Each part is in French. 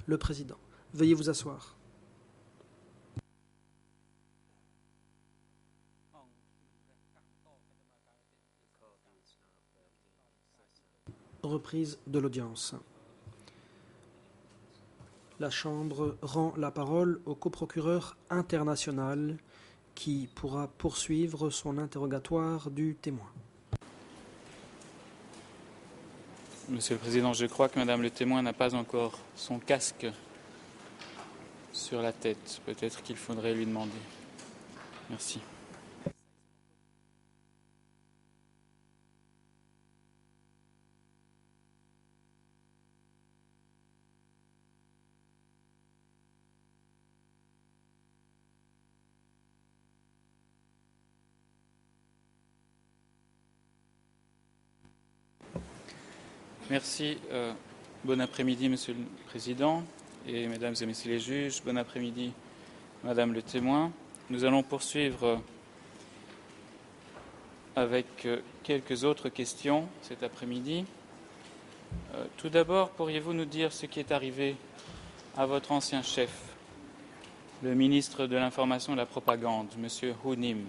Le président. Veuillez vous asseoir. Reprise de l'audience. La Chambre rend la parole au coprocureur international qui pourra poursuivre son interrogatoire du témoin. Monsieur le Président, je crois que Madame le témoin n'a pas encore son casque sur la tête. Peut-être qu'il faudrait lui demander. Merci. Merci. Bon après-midi, Monsieur le Président et Mesdames et Messieurs les juges. Bon après-midi, Madame le témoin. Nous allons poursuivre avec quelques autres questions cet après-midi. Tout d'abord, pourriez-vous nous dire ce qui est arrivé à votre ancien chef, le ministre de l'Information et de la Propagande, Monsieur Hu Nim?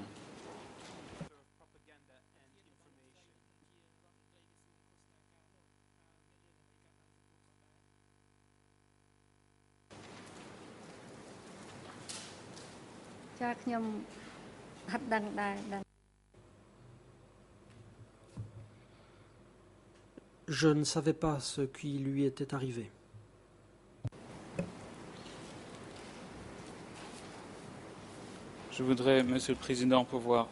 Je ne savais pas ce qui lui était arrivé. Je voudrais, Monsieur le Président, pouvoir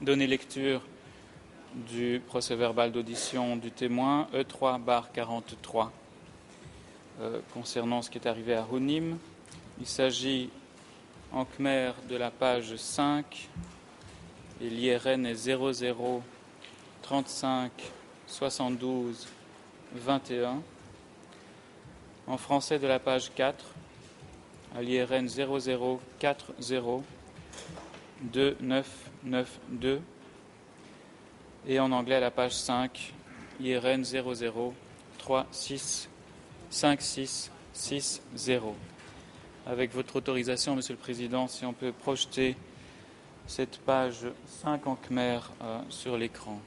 donner lecture du procès-verbal d'audition du témoin E3/43 concernant ce qui est arrivé à Hu Nim. Il s'agit en khmer de la page 5 et l'IRN est 00 35 72 21. En français de la page 4 à l'IRN 00 40 2992 et en anglais à la page 5 IRN 00 36 56 60. Avec votre autorisation, Monsieur le Président, si on peut projeter cette page 5 en khmer sur l'écran.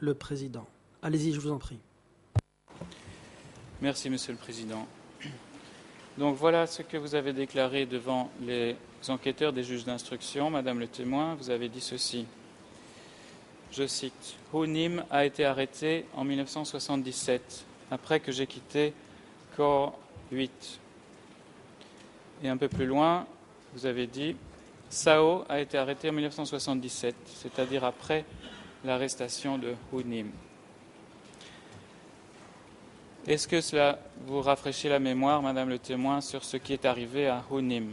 Le président. Allez-y, je vous en prie. Merci, Monsieur le Président. Donc voilà ce que vous avez déclaré devant les enquêteurs des juges d'instruction. Madame le témoin, vous avez dit ceci. Je cite, « Hu Nim a été arrêté en 1977, après que j'ai quitté Corps 8. » Et un peu plus loin, vous avez dit, « Sao a été arrêté en 1977, c'est-à-dire après l'arrestation de Hu Nim. » Est-ce que cela vous rafraîchit la mémoire, Madame le témoin, sur ce qui est arrivé à Hu Nim?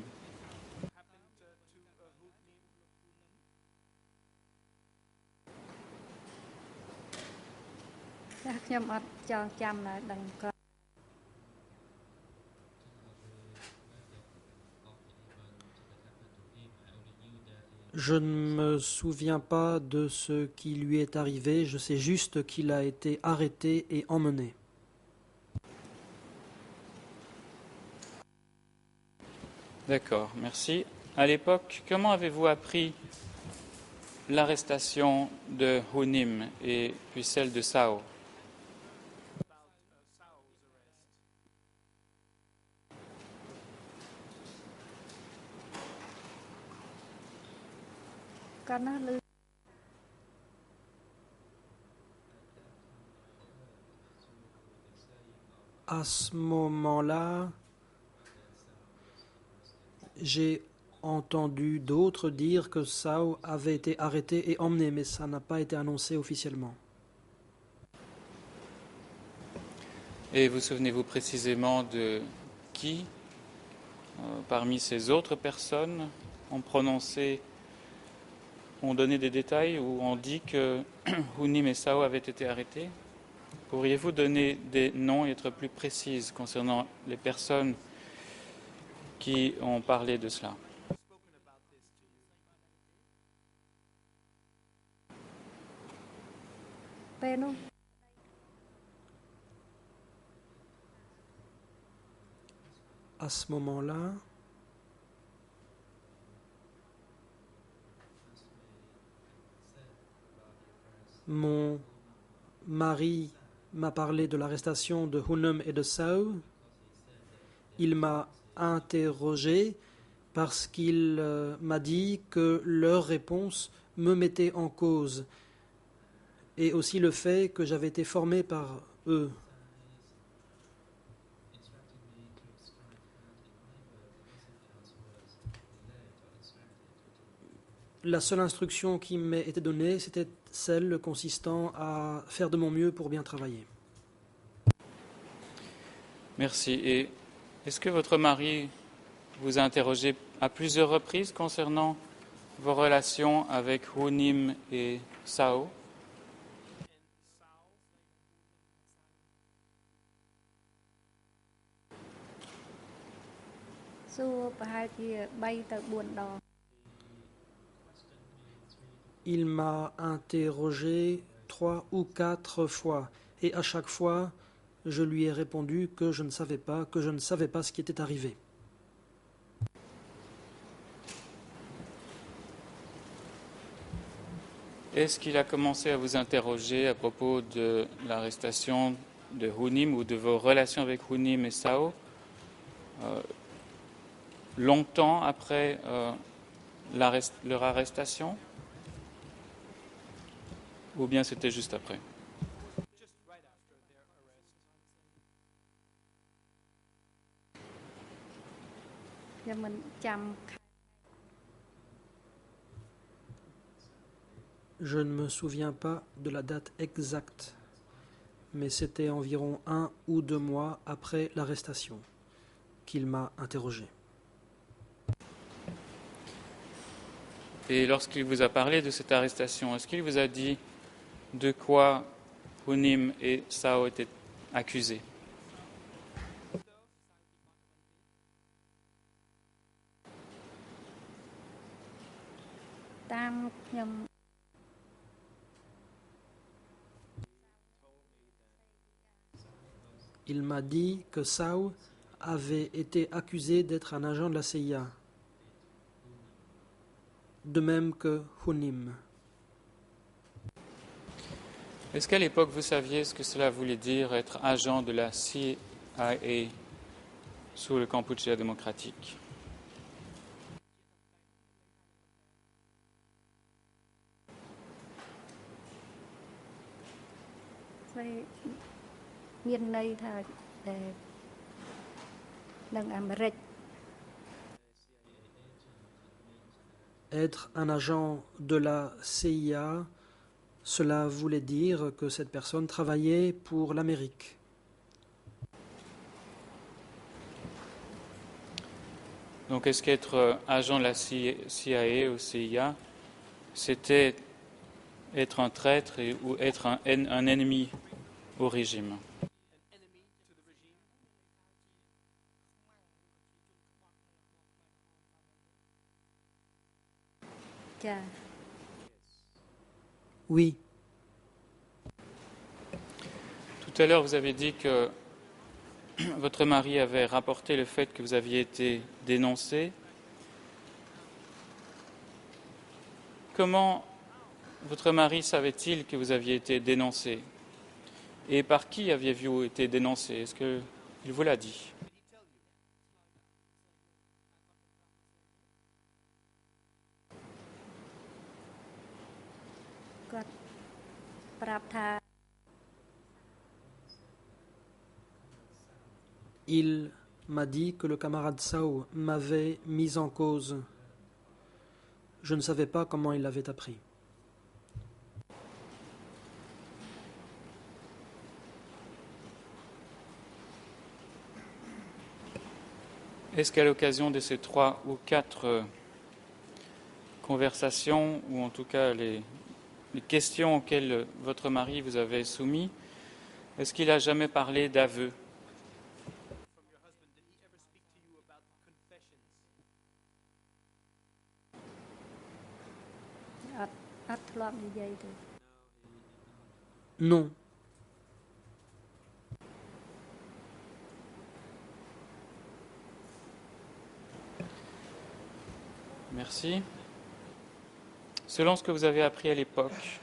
Je ne me souviens pas de ce qui lui est arrivé, je sais juste qu'il a été arrêté et emmené. D'accord, merci. À l'époque, comment avez-vous appris l'arrestation de Hu Nim et puis celle de Sao? À ce moment-là, j'ai entendu d'autres dire que Sao avait été arrêté et emmené, mais ça n'a pas été annoncé officiellement. Et vous souvenez-vous précisément de qui, parmi ces autres personnes, ont donné des détails ou ont dit que Hu Nim et Sao avaient été arrêtés? Pourriez-vous donner des noms et être plus précise concernant les personnes qui ont parlé de cela? ពេលនោះ À ce moment-là, mon mari m'a parlé de l'arrestation de Hunnam et de Sao. Il m'a interrogé parce qu'il m'a dit que leur réponse me mettait en cause et aussi le fait que j'avais été formé par eux. La seule instruction qui m'ait été donnée, c'était celle consistant à faire de mon mieux pour bien travailler. Merci. Et est-ce que votre mari vous a interrogé à plusieurs reprises concernant vos relations avec Hunim et Sao? Il m'a interrogé 3 ou 4 fois et à chaque fois, je lui ai répondu que je ne savais pas, ce qui était arrivé. Est-ce qu'il a commencé à vous interroger à propos de l'arrestation de Hunim ou de vos relations avec Hunim et Sao longtemps après leur arrestation? Ou bien c'était juste après? Je ne me souviens pas de la date exacte, mais c'était environ 1 ou 2 mois après l'arrestation qu'il m'a interrogé. Et lorsqu'il vous a parlé de cette arrestation, est-ce qu'il vous a dit de quoi Hunim et Sao étaient accusés? Il m'a dit que Sao avait été accusé d'être un agent de la CIA, de même que Hunim. Est-ce qu'à l'époque vous saviez ce que cela voulait dire être agent de la CIA sous le Kampuchea démocratique? Être un agent de la CIA, cela voulait dire que cette personne travaillait pour l'Amérique. Donc est-ce qu'être agent de la CIA ou CIA, c'était être un traître ou être un ennemi au régime? Oui, Tout à l'heure, vous avez dit que votre mari avait rapporté le fait que vous aviez été dénoncé. Comment votre mari savait-il que vous aviez été dénoncé? Et par qui aviez-vous été dénoncé? Est-ce qu'il vous l'a dit? il m'a dit que le camarade Sao m'avait mis en cause. Je ne savais pas comment il l'avait appris. Est-ce qu'à l'occasion de ces 3 ou 4 conversations, ou en tout cas les questions auxquelles votre mari vous avait soumis, est-ce qu'il a jamais parlé d'aveu? Non. Merci. Selon ce que vous avez appris à l'époque,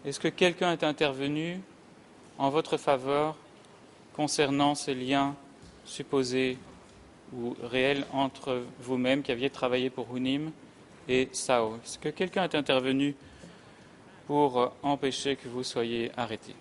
est-ce que quelqu'un est intervenu en votre faveur concernant ces liens supposés ou réels entre vous-même qui aviez travaillé pour Hunim et Sao? Est-ce que quelqu'un est intervenu pour empêcher que vous soyez arrêté?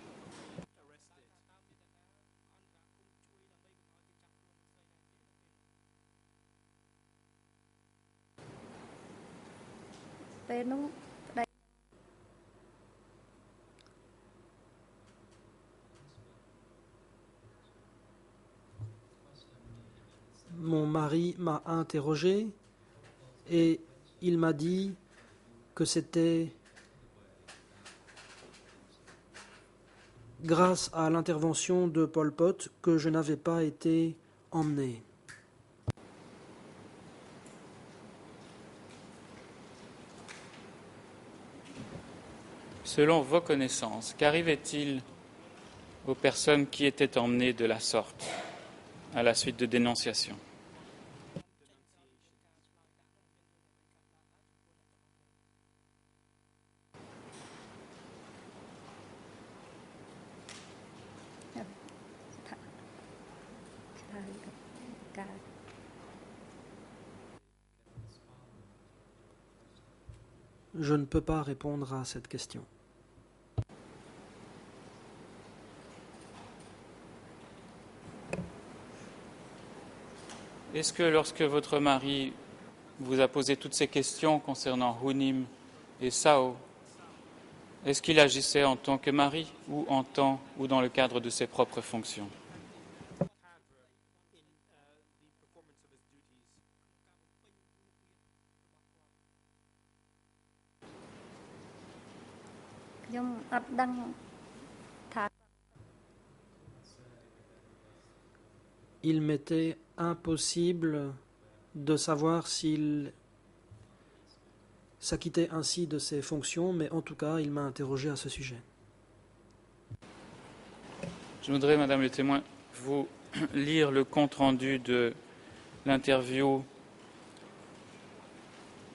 Mon mari m'a interrogé et il m'a dit que c'était grâce à l'intervention de Pol Pot que je n'avais pas été emmené. Selon vos connaissances, qu'arrivait-il aux personnes qui étaient emmenées de la sorte à la suite de dénonciations? Je ne peux pas répondre à cette question. Est-ce que lorsque votre mari vous a posé toutes ces questions concernant Hunim et Sao, est-ce qu'il agissait en tant que mari ou dans le cadre de ses propres fonctions? Il m'était impossible de savoir s'il s'acquittait ainsi de ses fonctions, mais en tout cas, il m'a interrogé à ce sujet. Je voudrais, Madame le témoin, vous lire le compte-rendu de l'interview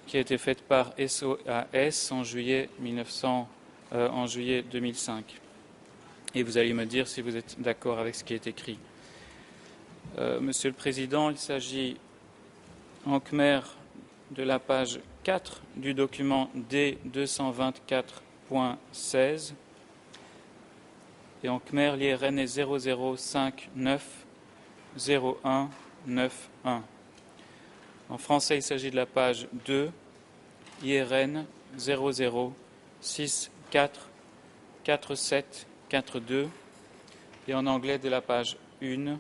qui a été faite par SOAS en juillet 2005. Et vous allez me dire si vous êtes d'accord avec ce qui est écrit. Monsieur le Président, il s'agit en Khmer de la page 4 du document D224.16 et en Khmer l'IRN est 00590191. En français, il s'agit de la page 2, IRN 00644742 et en anglais de la page 1,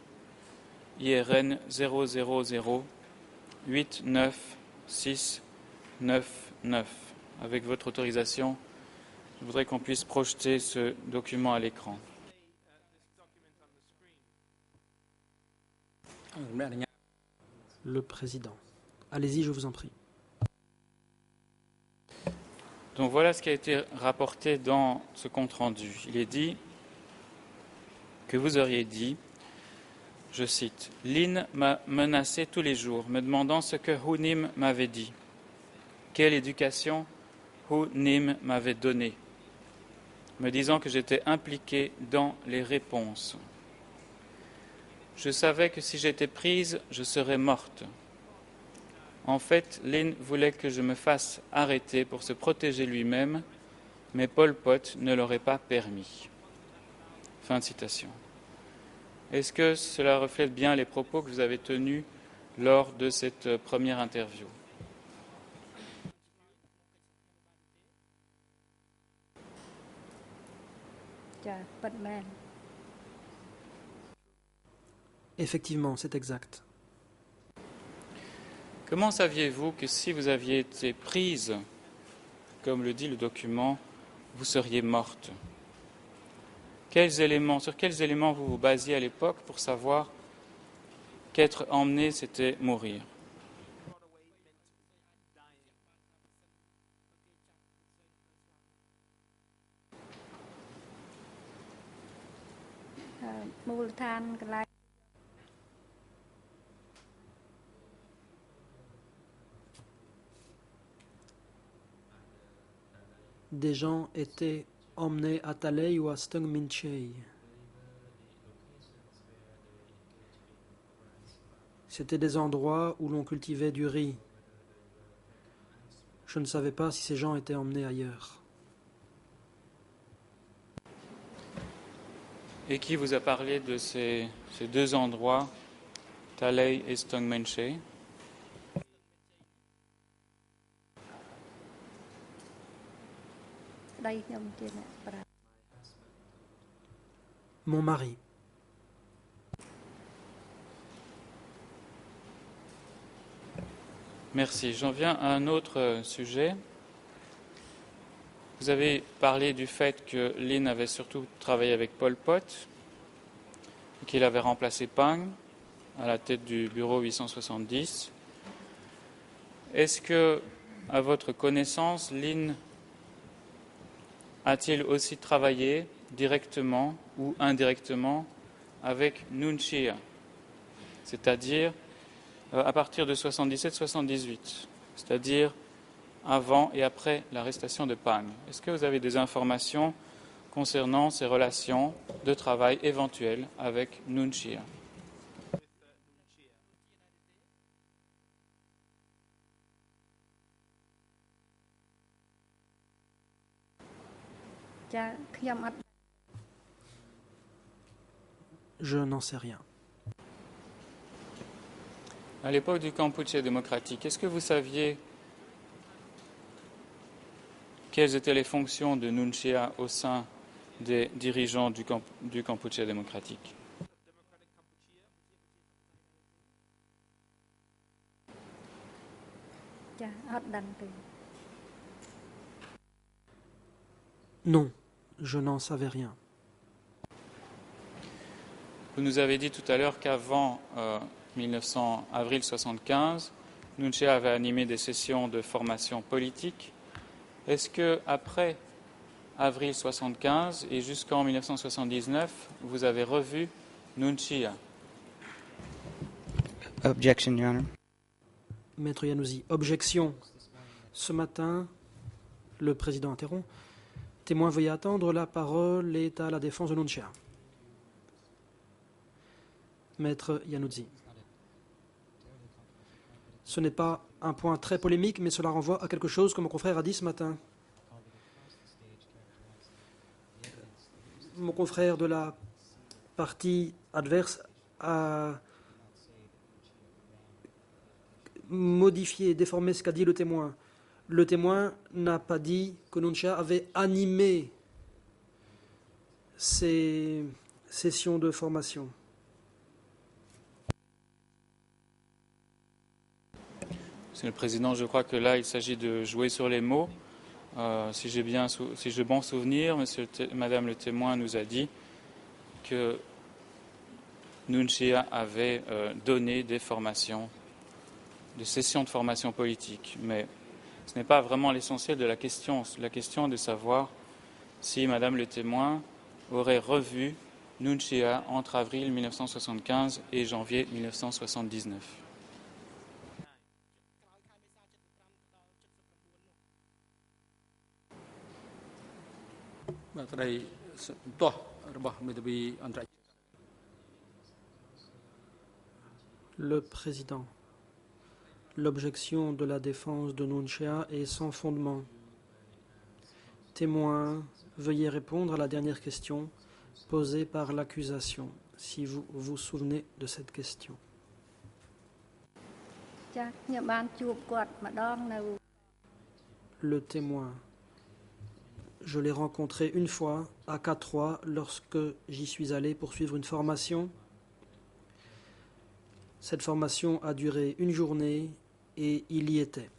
IRN 000-89699. Avec votre autorisation, je voudrais qu'on puisse projeter ce document à l'écran. Le Président. Allez-y, je vous en prie. Donc voilà ce qui a été rapporté dans ce compte-rendu. Il est dit que vous auriez dit, je cite, « Lin m'a menacé tous les jours, me demandant ce que Hunim m'avait dit. Quelle éducation Hunim m'avait donnée, me disant que j'étais impliqué dans les réponses. Je savais que si j'étais prise, je serais morte. En fait, Lin voulait que je me fasse arrêter pour se protéger lui-même, mais Pol Pot ne l'aurait pas permis. » Fin de citation. Est-ce que cela reflète bien les propos que vous avez tenus lors de cette première interview? Effectivement, c'est exact. Comment saviez-vous que si vous aviez été prise, comme le dit le document, vous seriez morte? Sur quels éléments vous vous basiez à l'époque pour savoir qu'être emmené, c'était mourir? Des gens étaient emmenés à Talei ou à Stung Minchei. C'étaient des endroits où l'on cultivait du riz. Je ne savais pas si ces gens étaient emmenés ailleurs. Et qui vous a parlé de ces deux endroits, Talei et Stongmenshei? Mon mari. Merci. J'en viens à un autre sujet. Vous avez parlé du fait que Lin avait surtout travaillé avec Pol Pot, qu'il avait remplacé Pang à la tête du bureau 870. Est-ce que, à votre connaissance, Lin a-t-il aussi travaillé directement ou indirectement avec Nuon Chea, c'est-à-dire à partir de 77-78, c'est-à-dire avant et après l'arrestation de Pang? Est-ce que vous avez des informations concernant ces relations de travail éventuelles avec Nuon Chea? Je n'en sais rien. À l'époque du Kampuchea démocratique, est-ce que vous saviez quelles étaient les fonctions de Nuon Chea au sein des dirigeants du Kampuchea démocratique? Non, je n'en savais rien. Vous nous avez dit tout à l'heure qu'avant avril 1975, Nuon Chea avait animé des sessions de formation politique. Est-ce que après avril 1975 et jusqu'en 1979, vous avez revu Nuon Chea? Objection, Your Honor. Maître Yanouzi, objection. Ce matin, le président interrompt. Témoin, veuillez attendre, la parole est à la défense de Nuon Chea. Maître Yanouzi. Ce n'est pas un point très polémique, mais cela renvoie à quelque chose que mon confrère a dit ce matin. Mon confrère de la partie adverse a modifié, déformé ce qu'a dit le témoin. Le témoin n'a pas dit que Nuon Chea avait animé ces sessions de formation. Monsieur le Président, je crois que là, il s'agit de jouer sur les mots. Si j'ai bon souvenir, Madame le témoin nous a dit que Nuon Chea avait donné des formations, des sessions de formation politique. Mais ce n'est pas vraiment l'essentiel de la question. La question est de savoir si Madame le témoin aurait revu Nuon Chea entre avril 1975 et janvier 1979. Le président. L'objection de la défense de Nuon Chea est sans fondement. Témoin, veuillez répondre à la dernière question posée par l'accusation, si vous vous souvenez de cette question. Le témoin. Je l'ai rencontré une fois à K3 lorsque j'y suis allé pour suivre une formation. Cette formation a duré une journée et il y était.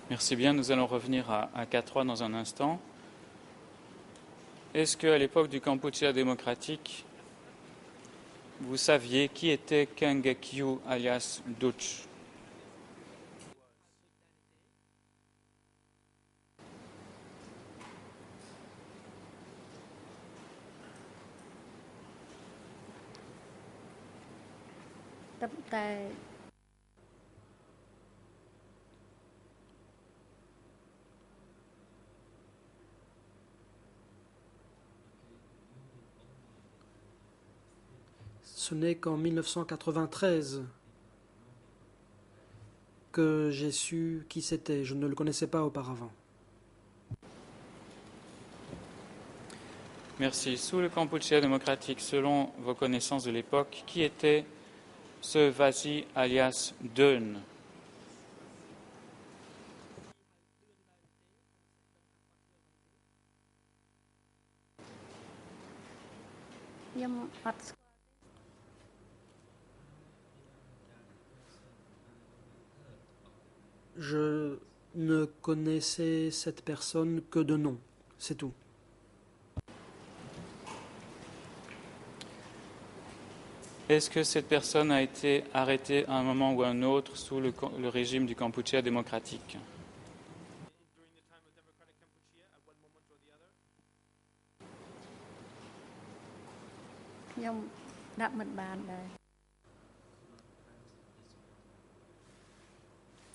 Merci bien, nous allons revenir à K3 dans un instant. Est-ce qu'à l'époque du Kampuchea démocratique, vous saviez qui était Kangekyu alias Duch? Ce n'est qu'en 1993 que j'ai su qui c'était. Je ne le connaissais pas auparavant. Merci. Sous le Kampuchea démocratique, selon vos connaissances de l'époque, qui était ce Vasi alias Deun? Je ne connaissais cette personne que de nom, c'est tout. Est-ce que cette personne a été arrêtée à un moment ou à un autre sous le régime du Kampuchea démocratique?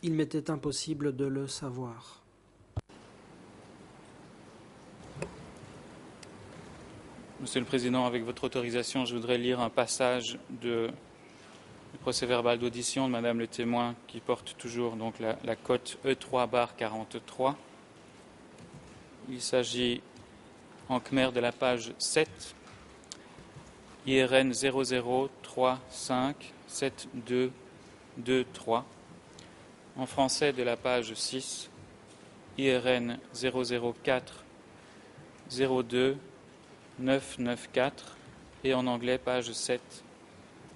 Il m'était impossible de le savoir. Monsieur le Président, avec votre autorisation, je voudrais lire un passage du procès-verbal d'audition de Madame le témoin qui porte toujours donc la cote E3/43. Il s'agit en khmer de la page 7, IRN 00357223. En français de la page 6, IRN 004 02 994 et en anglais page 7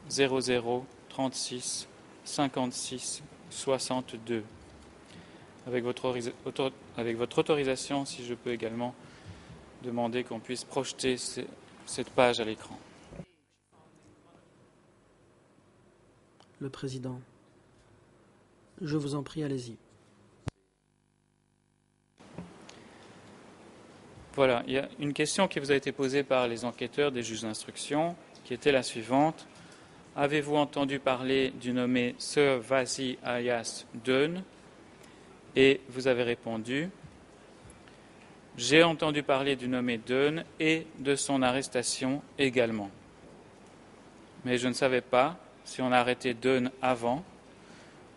00 36 56 62. Avec votre autorisation, si je peux également demander qu'on puisse projeter cette page à l'écran. Le Président. Je vous en prie, allez-y. Voilà, il y a une question qui vous a été posée par les enquêteurs des juges d'instruction, qui était la suivante. Avez-vous entendu parler du nommé Sir Vasi alias Deun? Et vous avez répondu, j'ai entendu parler du nommé Deun et de son arrestation également. Mais je ne savais pas si on a arrêté Deun avant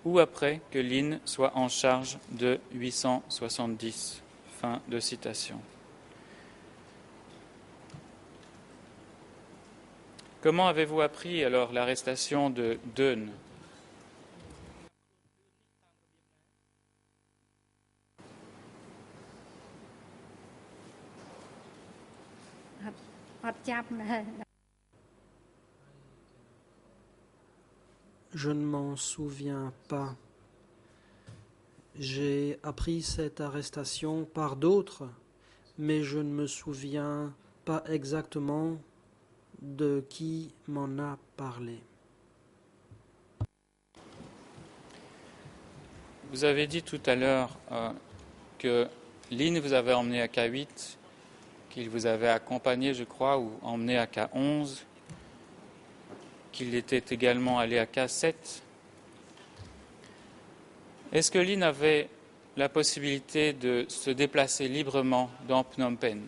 ou après que Lin soit en charge de 870. Fin de citation. Comment avez-vous appris alors l'arrestation de Deun? Je ne m'en souviens pas. J'ai appris cette arrestation par d'autres, mais je ne me souviens pas exactement de qui m'en a parlé. Vous avez dit tout à l'heure que Lin vous avait emmené à K8, qu'il vous avait accompagné, je crois, ou emmené à K11, qu'il était également allé à K7. Est-ce que Lin avait la possibilité de se déplacer librement dans Phnom Penh?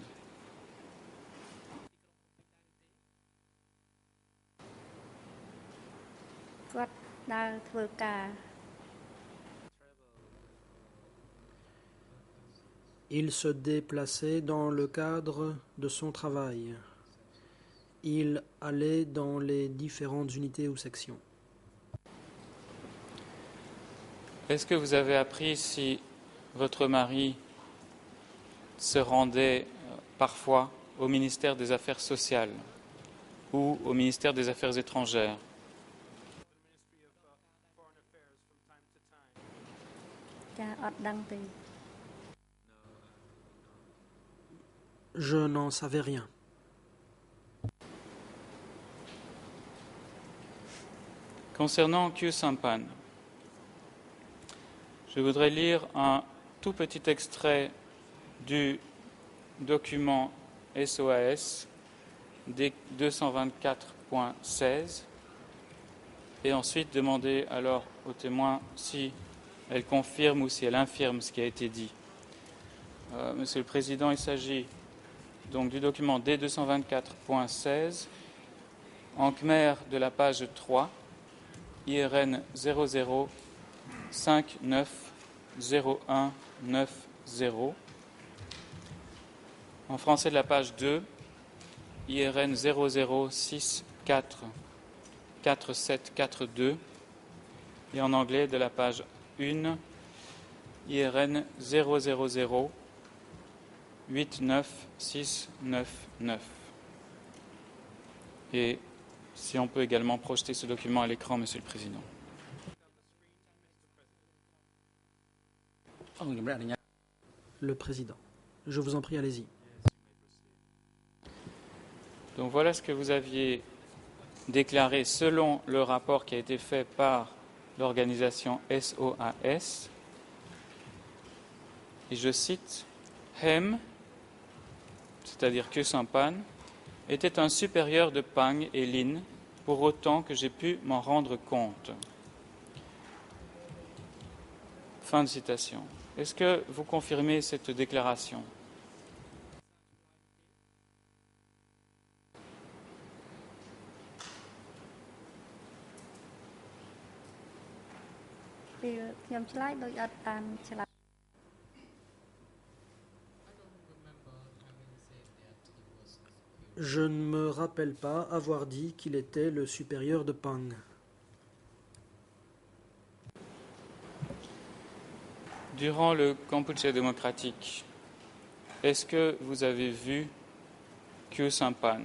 Il se déplaçait dans le cadre de son travail. Il allait dans les différentes unités ou sections. Est-ce que vous avez appris si votre mari se rendait parfois au ministère des Affaires sociales ou au ministère des Affaires étrangères? Je n'en savais rien. Concernant Khieu Samphan, je voudrais lire un tout petit extrait du document SOAS D 224.16 et ensuite demander alors au témoin si elle confirme ou si elle infirme ce qui a été dit. Monsieur le Président, il s'agit donc du document D224.16, en khmer de la page 3, IRN 00590190, en français de la page 2, IRN 00644742, et en anglais de la page 1, IRN 000-89699. Et si on peut également projeter ce document à l'écran, Monsieur le Président. Le Président. Je vous en prie, allez-y. Donc voilà ce que vous aviez déclaré selon le rapport qui a été fait par l'organisation SOAS. Et je cite, Hem, c'est-à-dire Khieu Samphan, était un supérieur de Pang et Lin, pour autant que j'ai pu m'en rendre compte. Fin de citation. Est-ce que vous confirmez cette déclaration? Je ne me rappelle pas avoir dit qu'il était le supérieur de Pang. Durant le Kampuchea démocratique, est-ce que vous avez vu Khieu Samphan?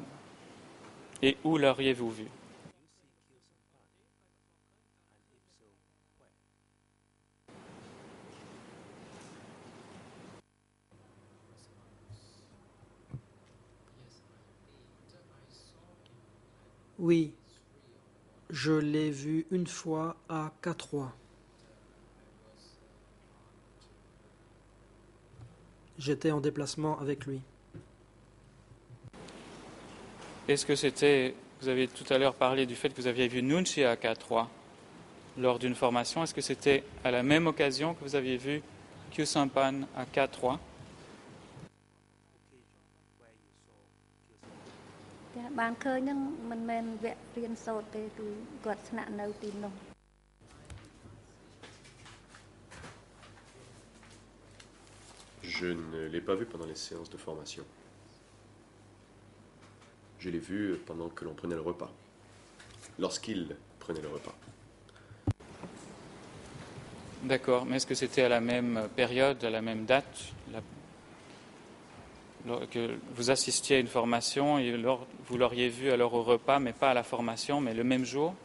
Et où l'auriez-vous vu? Oui, je l'ai vu une fois à K3. J'étais en déplacement avec lui. Est-ce que c'était, vous avez tout à l'heure parlé du fait que vous aviez vu Nunchia à K3 lors d'une formation, est-ce que c'était à la même occasion que vous aviez vu Khieu Samphan à K3? Je ne l'ai pas vu pendant les séances de formation. Je l'ai vu pendant que l'on prenait le repas, lorsqu'il prenait le repas. D'accord, mais est-ce que c'était à la même période, à la même date, que vous assistiez à une formation et vous l'auriez vu alors au repas, mais pas à la formation, mais le même jour?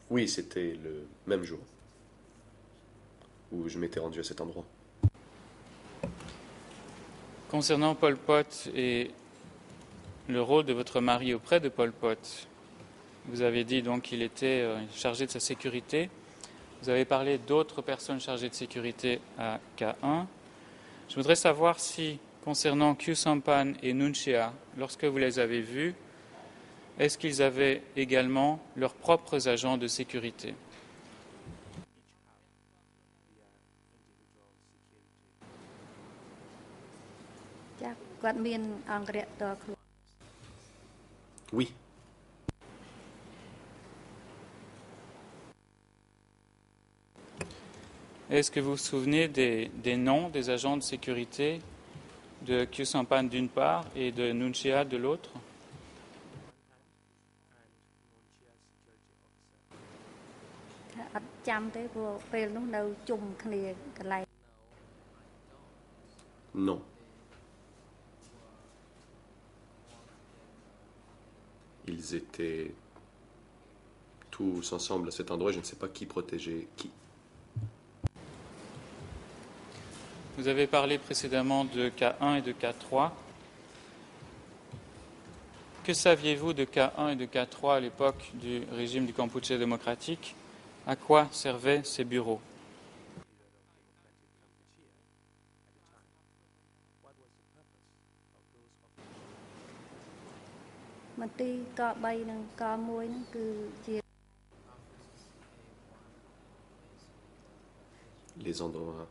Oui, c'était le même jour où je m'étais rendu à cet endroit. Concernant Pol Pot et le rôle de votre mari auprès de Pol Pot, vous avez dit donc qu'il était chargé de sa sécurité. Vous avez parlé d'autres personnes chargées de sécurité à K1. Je voudrais savoir si, concernant Khieu Samphan et Nunchia, lorsque vous les avez vus, est-ce qu'ils avaient également leurs propres agents de sécurité? Oui. Est-ce que vous vous souvenez des noms des agents de sécurité de Khieu Samphan d'une part et de Nunchia de l'autre? Non. Ils étaient tous ensemble à cet endroit, je ne sais pas qui protégeait qui. Vous avez parlé précédemment de K1 et de K3. Que saviez-vous de K1 et de K3 à l'époque du régime du Kampuchea démocratique? À quoi servaient ces bureaux? Les endroits,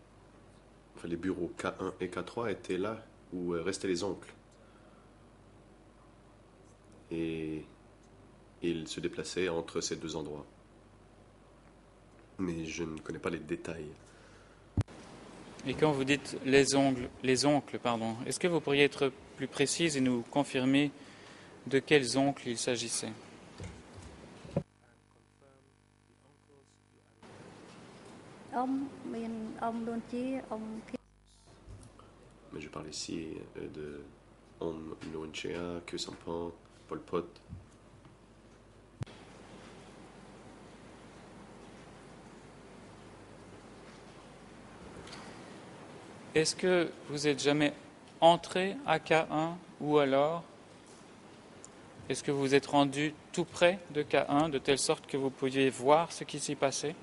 enfin les bureaux K1 et K3 étaient là où restaient les oncles. Et ils se déplaçaient entre ces deux endroits. Mais je ne connais pas les détails. Et quand vous dites les oncles, pardon, est-ce que vous pourriez être plus précise et nous confirmer de quels oncles il s'agissait? Mais je parle ici de Om Noonchea, Khieu Samphan, Pol Pot. Est-ce que vous êtes jamais entré à K1 ou alors est-ce que vous vous êtes rendu tout près de K1 de telle sorte que vous pouviez voir ce qui s'y passait?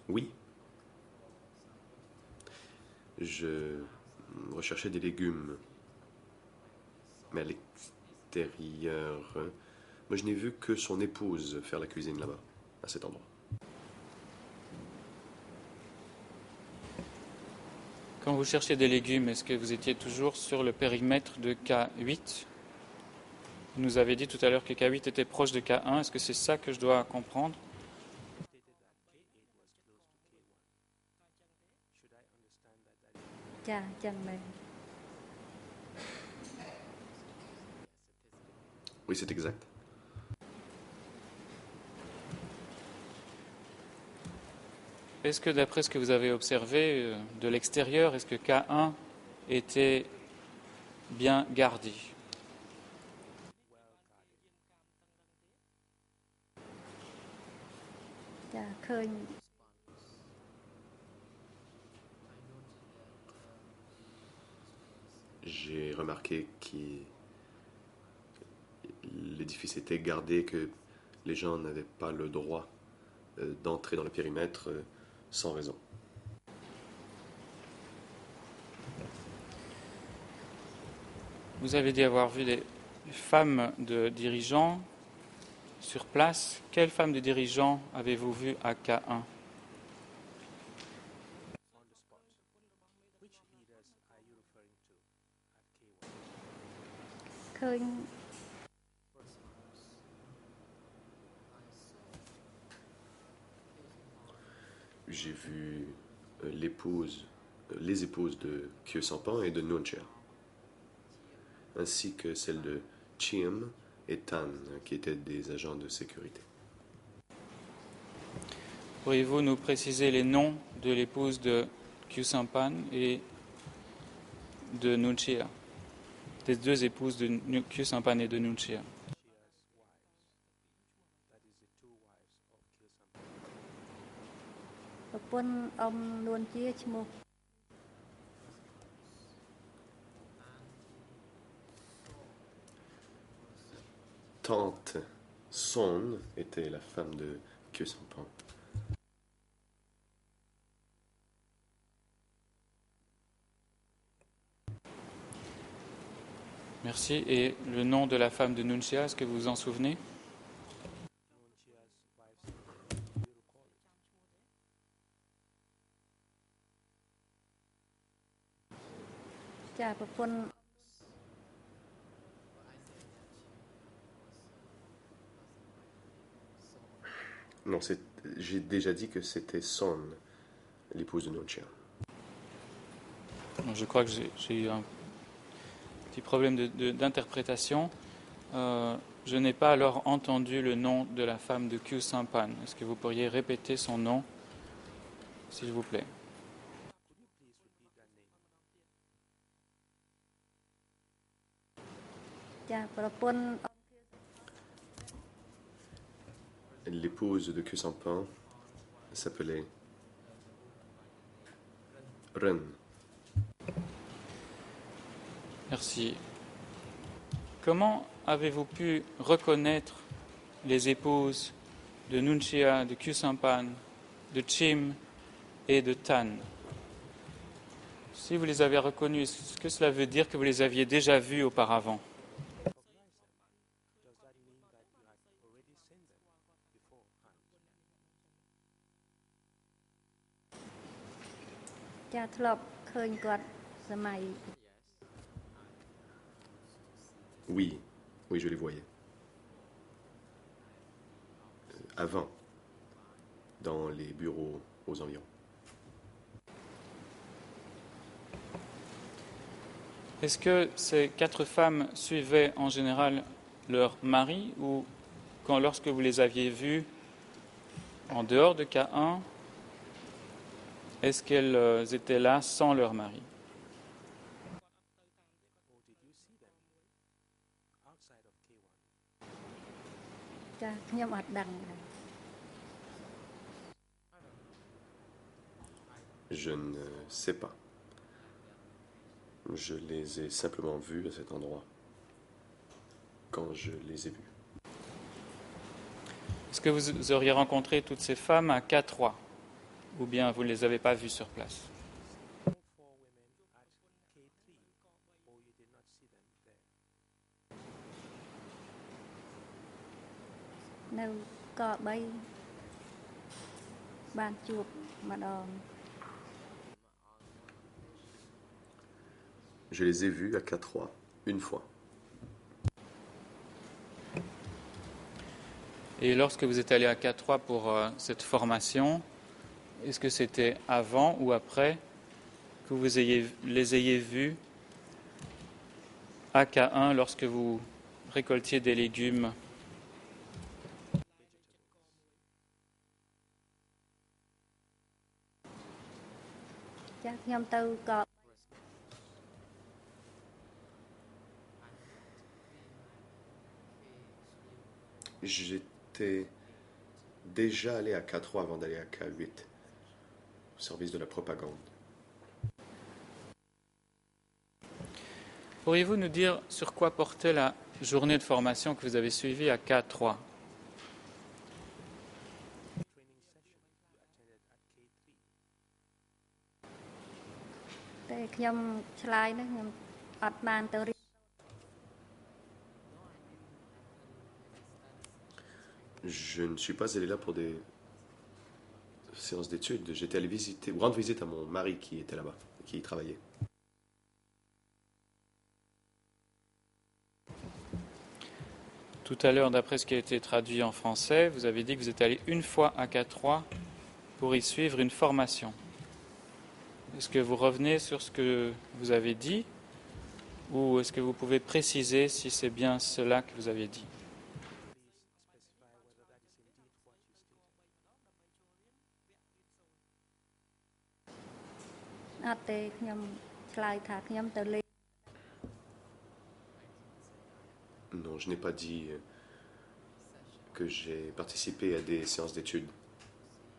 Oui, je recherchais des légumes, mais à l'extérieur. Moi, je n'ai vu que son épouse faire la cuisine là-bas, à cet endroit. Quand vous cherchiez des légumes, est-ce que vous étiez toujours sur le périmètre de K8? Vous nous avez dit tout à l'heure que K8 était proche de K1. Est-ce que c'est ça que je dois comprendre? Oui, c'est exact. Est-ce que d'après ce que vous avez observé de l'extérieur, est-ce que K1 était bien gardé? J'ai remarqué que l'édifice était gardé, que les gens n'avaient pas le droit d'entrer dans le périmètre sans raison. Vous avez dit avoir vu des femmes de dirigeants sur place. Quelles femmes de dirigeants avez-vous vues à K1? J'ai vu les épouses de Khieu Samphan et de Nunchea, ainsi que celles de Chiem et Tan, qui étaient des agents de sécurité. Pourriez-vous nous préciser les noms de l'épouse de Khieu Samphan et de Nunchea, des deux épouses de Khieu Samphan et de Nunchea? Tante Son était la femme de Khieu Samphan. Merci. Et le nom de la femme de Nunchea, est-ce que vous vous en souvenez? Non, j'ai déjà dit que c'était Son, l'épouse de Nunchea. Je crois que j'ai eu un petit problème d'interprétation. Je n'ai pas alors entendu le nom de la femme de Khieu Samphan. Est-ce que vous pourriez répéter son nom, s'il vous plaît? L'épouse de Kusampan s'appelait Ren. Merci. Comment avez-vous pu reconnaître les épouses de Nunchia, de Kusampan, de Chim et de Tan? Si vous les avez reconnues, est-ce que cela veut dire que vous les aviez déjà vues auparavant? Oui, oui, je les voyais. Avant, dans les bureaux aux environs. Est-ce que ces 4 femmes suivaient en général leur mari ou lorsque vous les aviez vues en dehors de K1, est-ce qu'elles étaient là sans leur mari? Je ne sais pas. Je les ai simplement vus à cet endroit quand je les ai vus. Est-ce que vous auriez rencontré toutes ces femmes à K3 ou bien vous ne les avez pas vues sur place? Je les ai vus à K3 une fois. Et lorsque vous êtes allé à K3 pour cette formation, est-ce que c'était avant ou après que vous les ayez vus à K1 lorsque vous récoltiez des légumes? J'étais déjà allé à K3 avant d'aller à K8, au service de la propagande. Pourriez-vous nous dire sur quoi portait la journée de formation que vous avez suivie à K3? Je ne suis pas allé là pour des séances d'études. J'étais allé rendre visite à mon mari qui était là-bas, qui y travaillait. Tout à l'heure, d'après ce qui a été traduit en français, vous avez dit que vous êtes allé une fois à K3 pour y suivre une formation. Est-ce que vous revenez sur ce que vous avez dit ou est-ce que vous pouvez préciser si c'est bien cela que vous avez dit? Non, je n'ai pas dit que j'ai participé à des séances d'études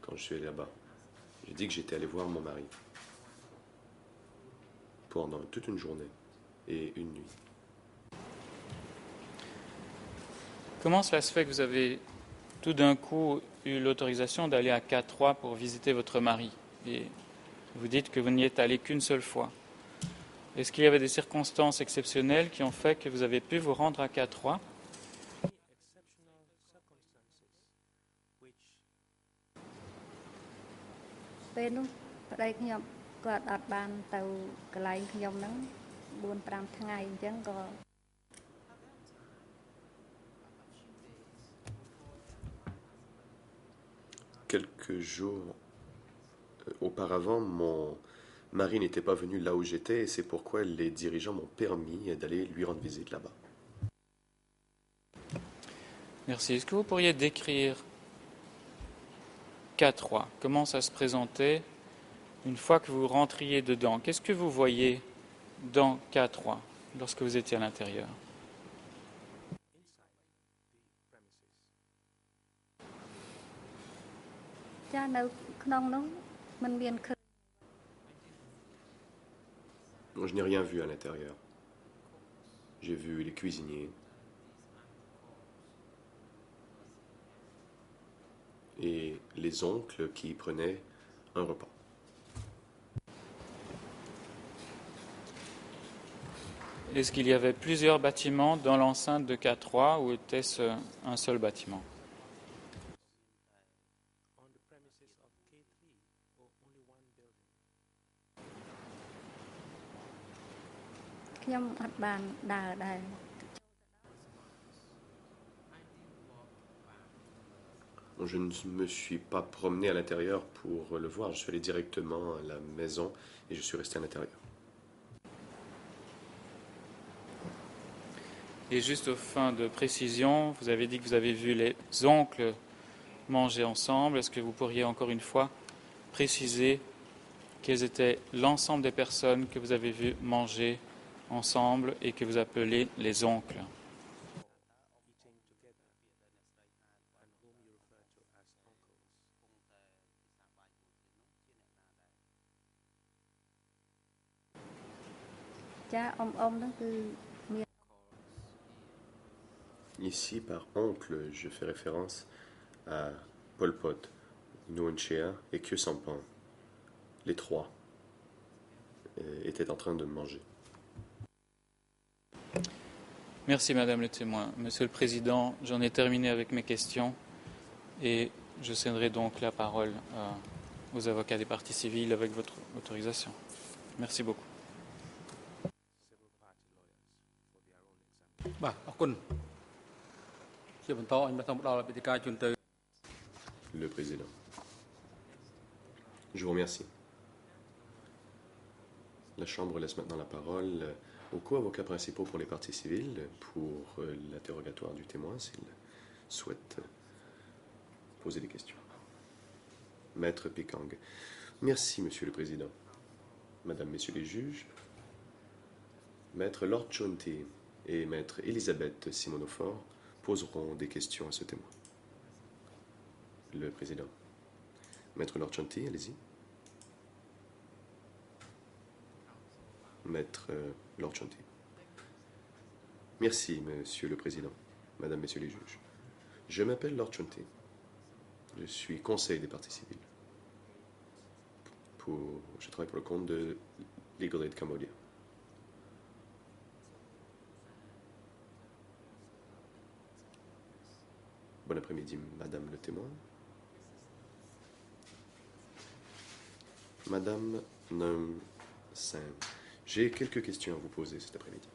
quand je suis allé là-bas. J'ai dit que j'étais allé voir mon mari pendant toute une journée et une nuit. Comment cela se fait que vous avez tout d'un coup eu l'autorisation d'aller à K3 pour visiter votre mari? Et vous dites que vous n'y êtes allé qu'une seule fois. Est-ce qu'il y avait des circonstances exceptionnelles qui ont fait que vous avez pu vous rendre à K3? Quelques jours auparavant, mon mari n'était pas venu là où j'étais et c'est pourquoi les dirigeants m'ont permis d'aller lui rendre visite là-bas. Merci. Est-ce que vous pourriez décrire K3? Comment ça se présentait une fois que vous rentriez dedans? Qu'est-ce que vous voyez dans K3 lorsque vous étiez à l'intérieur? នៅក្នុងនោះมันមានឃើញ Je n'ai rien vu à l'intérieur. J'ai vu les cuisiniers et les oncles qui prenaient un repas. Est-ce qu'il y avait plusieurs bâtiments dans l'enceinte de K3 ou était-ce un seul bâtiment? Je ne me suis pas promené à l'intérieur pour le voir. Je suis allé directement à la maison et je suis resté à l'intérieur. Et juste aux fins de précision, vous avez dit que vous avez vu les oncles manger ensemble. Est-ce que vous pourriez encore une fois préciser quels étaient l'ensemble des personnes que vous avez vues manger ensemble et que vous appelez les oncles? Ici, par oncle, je fais référence à Pol Pot, Nguyen Chea et Khieu Samphan. Les trois étaient en train de manger. Merci Madame le témoin. Monsieur le Président, j'en ai terminé avec mes questions et je céderai donc la parole aux avocats des parties civiles avec votre autorisation. Merci beaucoup. Le président. Je vous remercie. La Chambre laisse maintenant la parole aux co-avocats principaux pour les parties civiles pour l'interrogatoire du témoin s'il souhaite poser des questions. Maître Pikang. Merci, Monsieur le Président. Madame, Messieurs les juges, Maître Lord Chonti et Maître Elisabeth Simonofort poseront des questions à ce témoin. Le Président. Maître Lord Chonti, allez-y. Maître Lord Chonti. Merci, Monsieur le Président, Madame, Messieurs les juges. Je m'appelle Lord Chonti. Je suis conseil des parties civiles. Je travaille pour le compte de Legal Aid Cambodia. Bon après-midi, Madame le témoin. Madame Nam Sen, j'ai quelques questions à vous poser cet après-midi.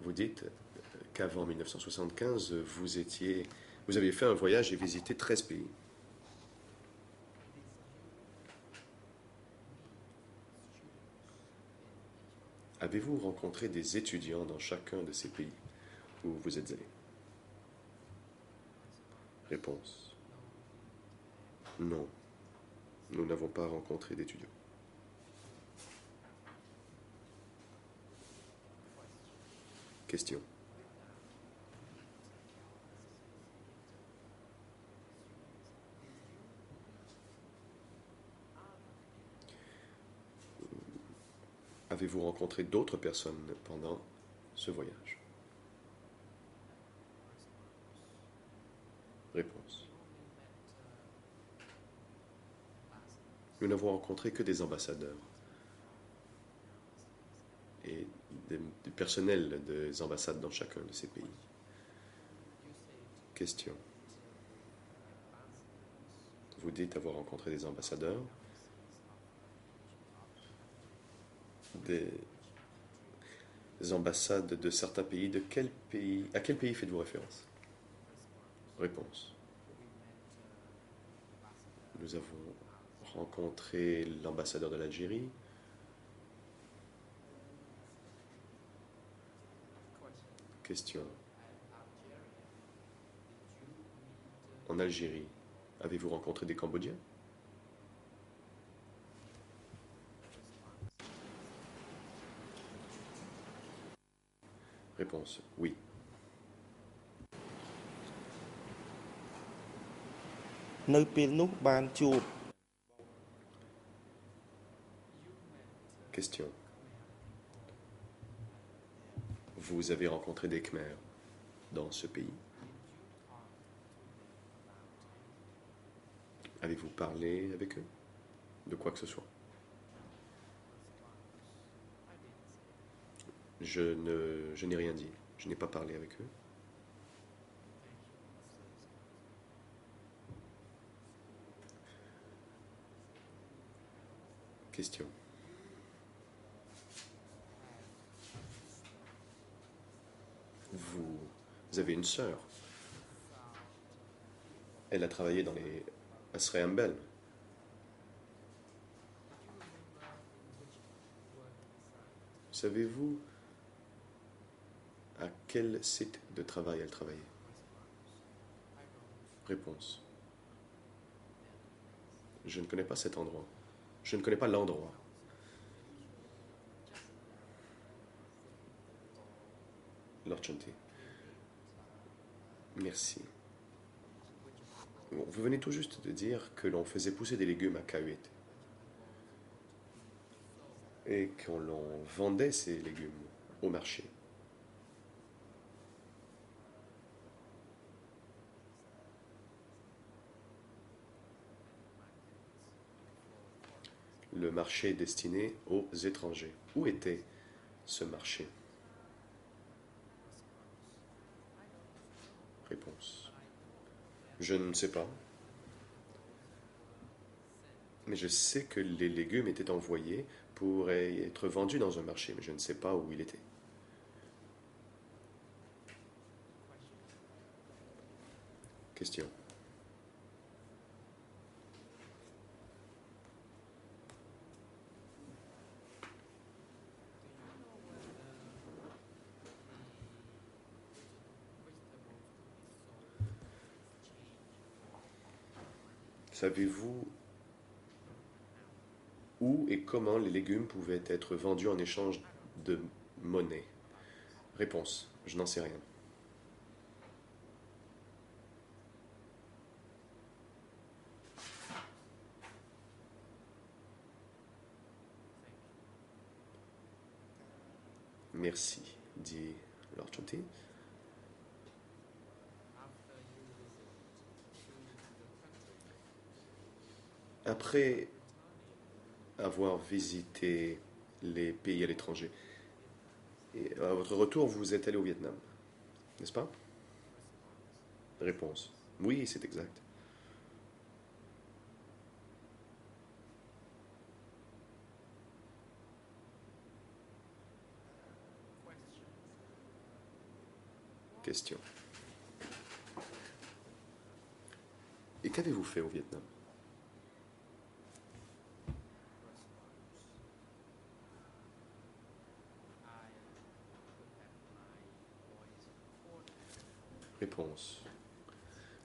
Vous dites qu'avant 1975, vous aviez fait un voyage et visité 13 pays. Avez-vous rencontré des étudiants dans chacun de ces pays où vous êtes allé? Réponse. Non, nous n'avons pas rencontré d'étudiants. Question. Avez-vous rencontré d'autres personnes pendant ce voyage? Réponse. Nous n'avons rencontré que des ambassadeurs et du personnel des ambassades dans chacun de ces pays. Question. Vous dites avoir rencontré des ambassadeurs, des ambassades de certains pays. De quel pays? À quel pays faites-vous référence? Réponse. Nous avons rencontré l'ambassadeur de l'Algérie. Question. En Algérie, avez-vous rencontré des Cambodgiens? Réponse, oui. នៅពេលនោះបានជួប Question. Vous avez rencontré des Khmers dans ce pays? Avez-vous parlé avec eux? De quoi que ce soit? Je n'ai rien dit. Je n'ai pas parlé avec eux. Question. Vous avez une sœur. Elle a travaillé dans les Asrei Ambel. Savez-vous à quel site de travail elle travaillait? Réponse. Je ne connais pas cet endroit. Je ne connais pas l'endroit. Lord Chanty. Merci. Bon, vous venez tout juste de dire que l'on faisait pousser des légumes à Kawit et qu'on l'on vendait ces légumes au marché. Le marché destiné aux étrangers. Où était ce marché? Réponse. Je ne sais pas. Mais je sais que les légumes étaient envoyés pour être vendus dans un marché, mais je ne sais pas où il était. Question. Savez-vous où et comment les légumes pouvaient être vendus en échange de monnaie? Réponse. Je n'en sais rien. Merci, dit Lord Chanty. Après avoir visité les pays à l'étranger, et à votre retour, vous êtes allé au Vietnam, n'est-ce pas? Réponse. Oui, c'est exact. Question. Et qu'avez-vous fait au Vietnam? Réponse.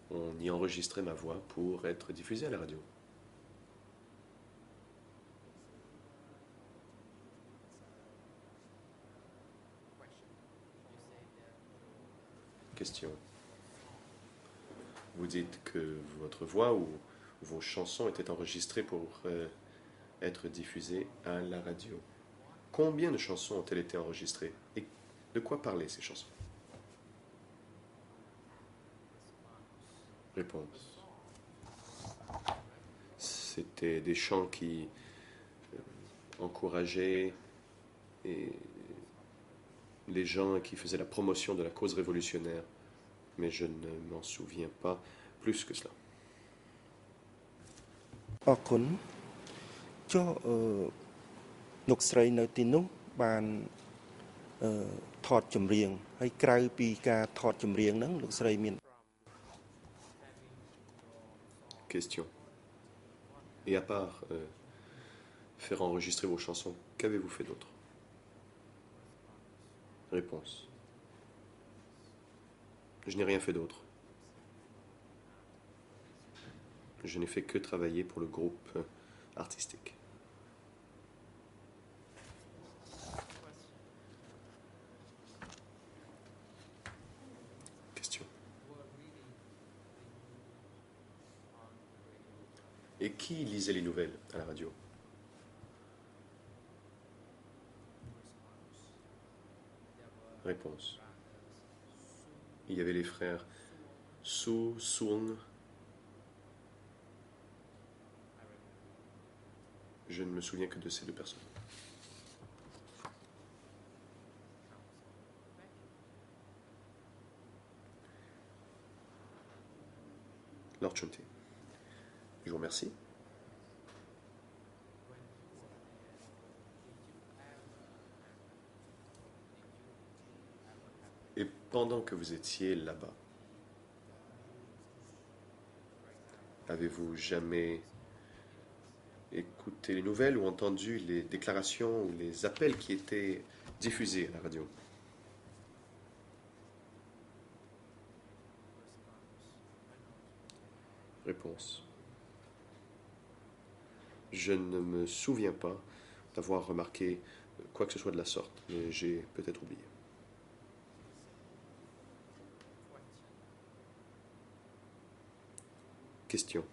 On y enregistrait ma voix pour être diffusée à la radio. Question. Vous dites que votre voix ou vos chansons étaient enregistrées pour être diffusées à la radio. Combien de chansons ont-elles été enregistrées? Et de quoi parlaient ces chansons? Réponse. C'était des chants qui encourageaient les gens qui faisaient la promotion de la cause révolutionnaire. Mais je ne m'en souviens pas plus que cela. អរគុណចុះលោកស្រីនៅទីនោះបានថតចម្រៀងហើយក្រៅពីការថតចម្រៀងហ្នឹងលោកស្រីមាន Question. Et à part faire enregistrer vos chansons, qu'avez-vous fait d'autre? Réponse. Je n'ai rien fait d'autre. Je n'ai fait que travailler pour le groupe artistique. Question. Et qui lisait les nouvelles à la radio? Réponse. Il y avait les frères Su, Sung. Je ne me souviens que de ces deux personnes. Lord Chunti. Je vous remercie. Et pendant que vous étiez là-bas, avez-vous jamais écouté les nouvelles ou entendu les déclarations ou les appels qui étaient diffusés à la radio? Réponse. Je ne me souviens pas d'avoir remarqué quoi que ce soit de la sorte, mais j'ai peut-être oublié. Question.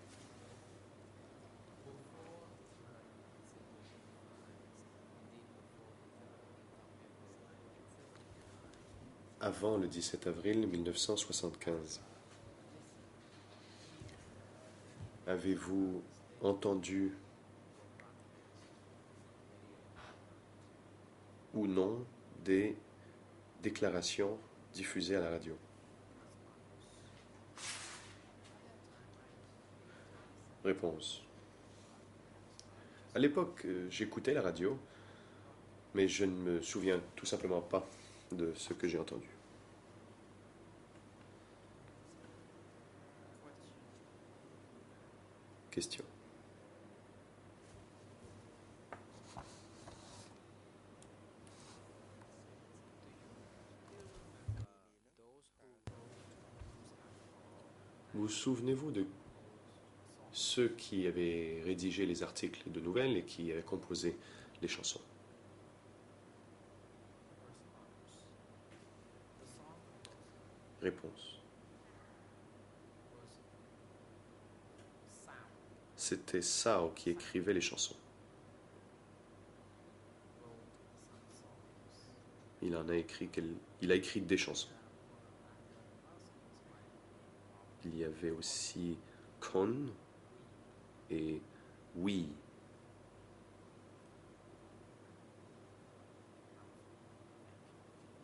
Avant le 17 avril 1975, avez-vous entendu ou non des déclarations diffusées à la radio? Réponse. À l'époque, j'écoutais la radio, mais je ne me souviens tout simplement pas de ce que j'ai entendu. Question. Vous souvenez-vous de ceux qui avaient rédigé les articles de nouvelles et qui avaient composé les chansons? Réponse. C'était Sao qui écrivait les chansons. Il a écrit des chansons. Il y avait aussi Kon et Oui.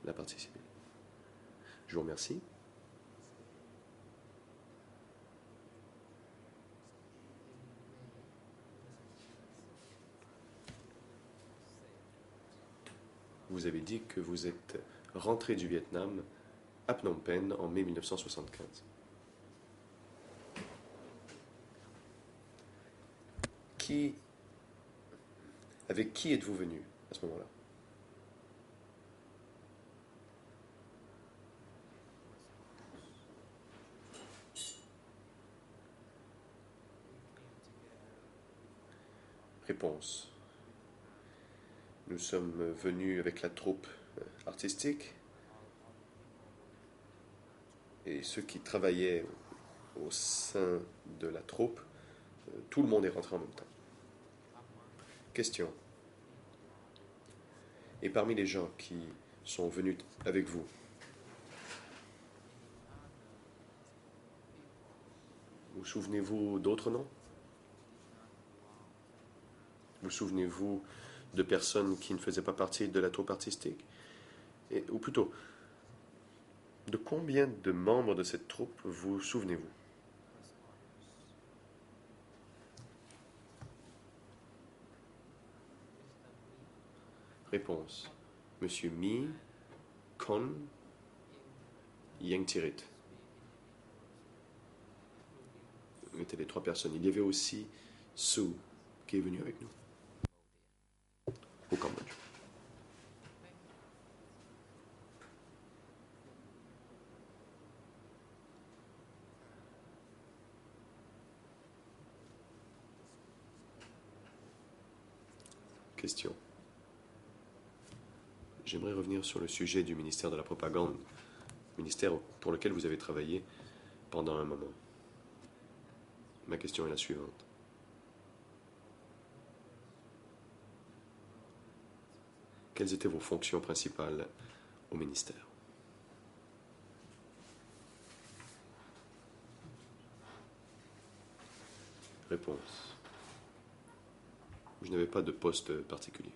La partie civile. Je vous remercie. Vous avez dit que vous êtes rentré du Vietnam à Phnom Penh en mai 1975. Avec qui êtes-vous venu à ce moment-là? Réponse. Nous sommes venus avec la troupe artistique et ceux qui travaillaient au sein de la troupe, tout le monde est rentré en même temps. Question. Et parmi les gens qui sont venus avec vous, vous souvenez-vous d'autres noms? Vous souvenez-vous de personnes qui ne faisaient pas partie de la troupe artistique? Ou plutôt, de combien de membres de cette troupe vous souvenez-vous? Réponse. Monsieur Mi, Kon, Yang Tirit. C'était les trois personnes. Il y avait aussi Su qui est venu avec nous au Cambodge. Question. J'aimerais revenir sur le sujet du ministère de la Propagande. ministère pour lequel vous avez travaillé pendant un moment. Ma question est la suivante. Quelles étaient vos fonctions principales au ministère? Réponse. Je n'avais pas de poste particulier.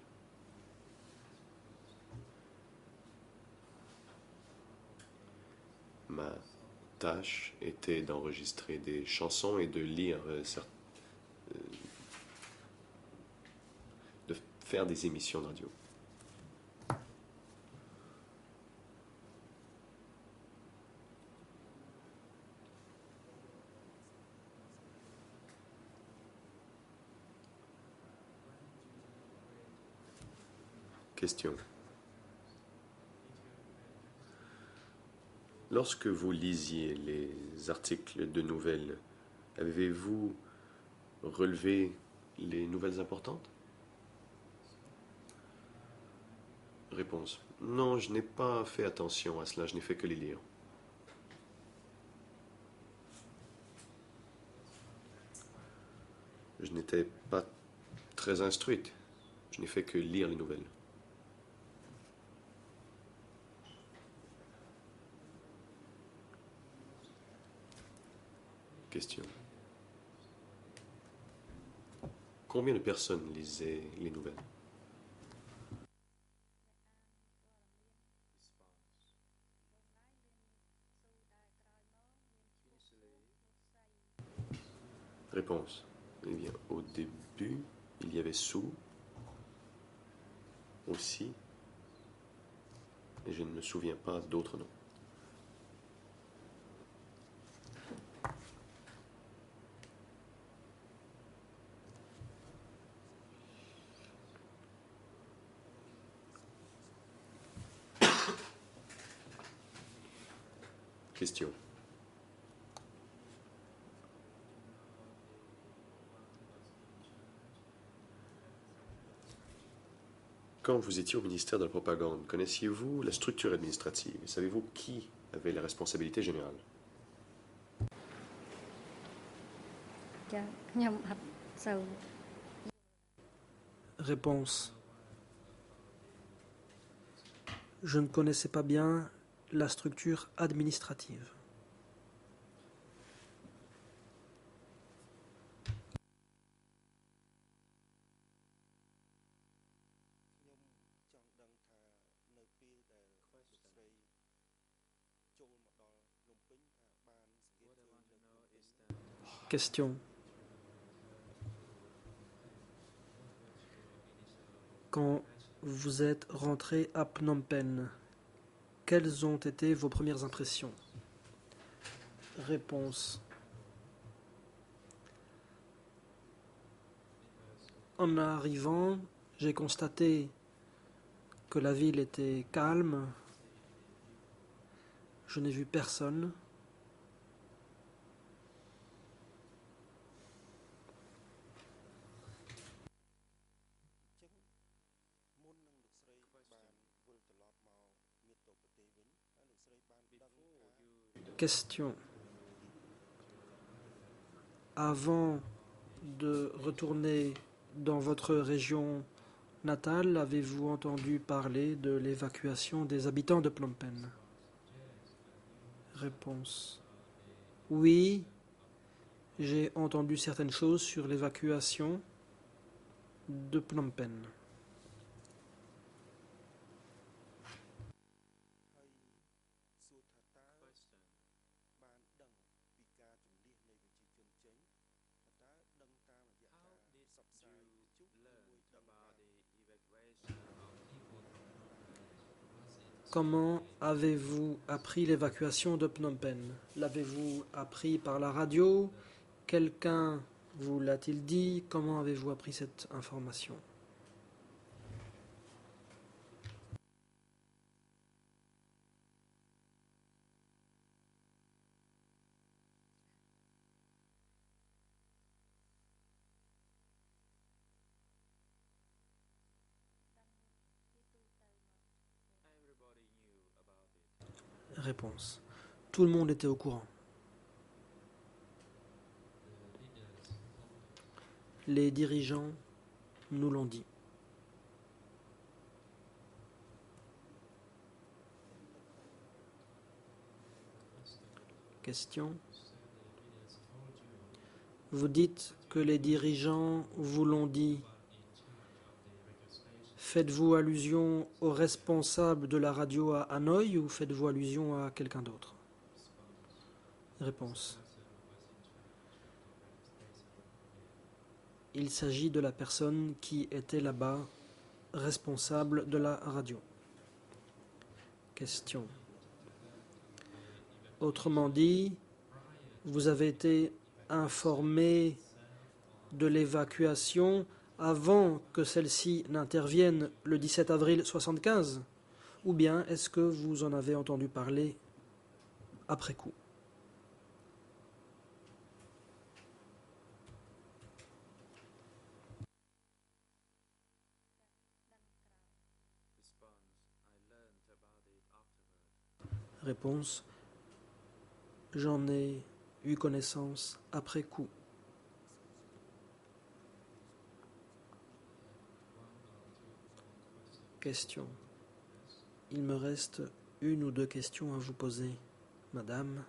Ma tâche était d'enregistrer des chansons et de lire, de faire des émissions de radio. Question. Lorsque vous lisiez les articles de nouvelles, avez-vous relevé les nouvelles importantes? Réponse. Non, je n'ai pas fait attention à cela, je n'ai fait que les lire. Je n'étais pas très instruite, je n'ai fait que lire les nouvelles. Question. Combien de personnes lisaient les nouvelles? Réponse. Eh bien, au début, il y avait Sue aussi, et je ne me souviens pas d'autres noms. Question. Quand vous étiez au ministère de la Propagande, connaissiez-vous la structure administrative? Savez-vous qui avait la responsabilité générale? ចាខ្ញុំអត់សូវ Réponse. Je ne connaissais pas bien la structure administrative. Question. Quand vous êtes rentré à Phnom Penh, quelles ont été vos premières impressions? Réponse. En arrivant, j'ai constaté que la ville était calme. Je n'ai vu personne. Question. Avant de retourner dans votre région natale, avez-vous entendu parler de l'évacuation des habitants de Phnom Penh? Réponse. Oui, j'ai entendu certaines choses sur l'évacuation de Phnom Penh. Comment avez-vous appris l'évacuation de Phnom Penh? L'avez-vous appris par la radio? Quelqu'un vous l'a-t-il dit? Comment avez-vous appris cette information? Réponse. Tout le monde était au courant. Les dirigeants nous l'ont dit. Question. Vous dites que les dirigeants vous l'ont dit. Faites-vous allusion au responsable de la radio à Hanoï ou faites-vous allusion à quelqu'un d'autre? Réponse. Il s'agit de la personne qui était là-bas, responsable de la radio. Question. Autrement dit, vous avez été informé de l'évacuation avant que celle-ci n'intervienne le 17 avril 1975, ou bien est-ce que vous en avez entendu parler après coup? Réponse. J'en ai eu connaissance après coup. Question. Il me reste une ou deux questions à vous poser, madame.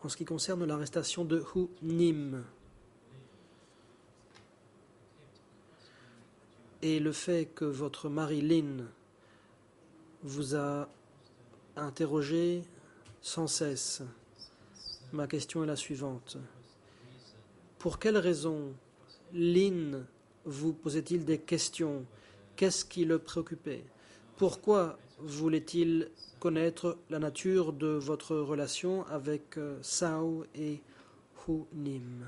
En ce qui concerne l'arrestation de Hu Nim et le fait que votre mari Lynn vous a interrogé sans cesse, ma question est la suivante. Pour quelle raison Lynn vous posait-il des questions? Qu'est-ce qui le préoccupait? Pourquoi voulait-il connaître la nature de votre relation avec Sao et Hu Nim?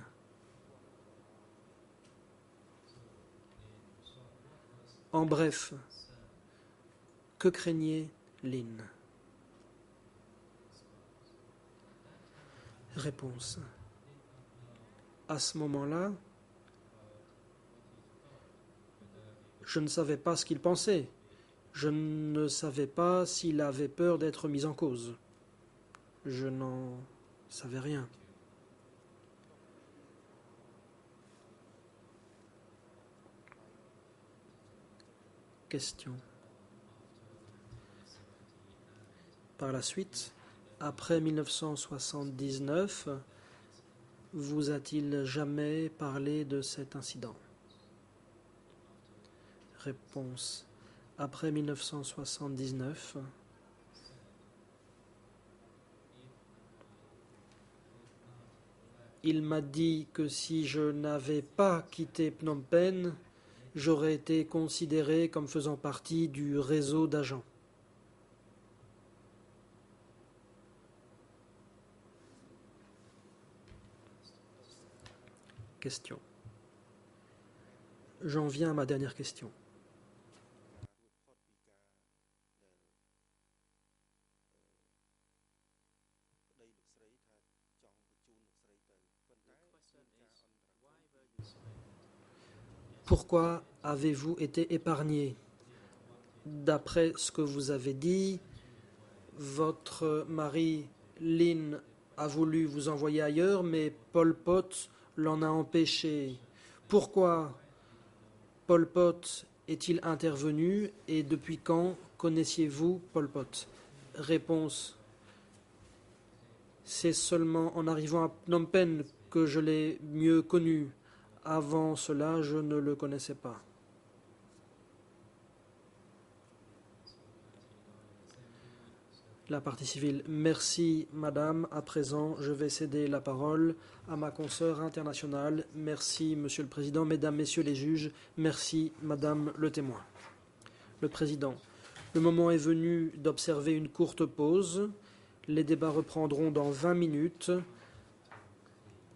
En bref, que craignait Lynn? Réponse. À ce moment-là, je ne savais pas ce qu'il pensait. Je ne savais pas s'il avait peur d'être mis en cause. Je n'en savais rien. Question. Par la suite, après 1979, vous a-t-il jamais parlé de cet incident? Réponse. Après 1979, il m'a dit que si je n'avais pas quitté Phnom Penh, j'aurais été considéré comme faisant partie du réseau d'agents. Question. J'en viens à ma dernière question. Pourquoi avez-vous été épargné? D'après ce que vous avez dit, votre mari Lynn a voulu vous envoyer ailleurs, mais Pol Pot l'en a empêché. Pourquoi Pol Pot est-il intervenu et depuis quand connaissiez-vous Pol Pot? Réponse. C'est seulement en arrivant à Phnom Penh que je l'ai mieux connu. Avant cela, je ne le connaissais pas. La partie civile. Merci, madame. À présent, je vais céder la parole à ma consoeur internationale. Merci, monsieur le président, mesdames, messieurs les juges. Merci, madame le témoin. Le président. Le moment est venu d'observer une courte pause. Les débats reprendront dans 20 minutes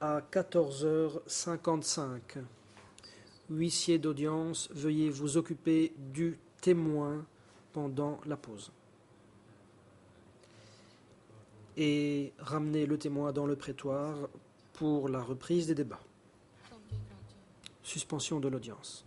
à 14h55. Huissier d'audience, veuillez vous occuper du témoin pendant la pause. Et ramener le témoin dans le prétoire pour la reprise des débats. Suspension de l'audience.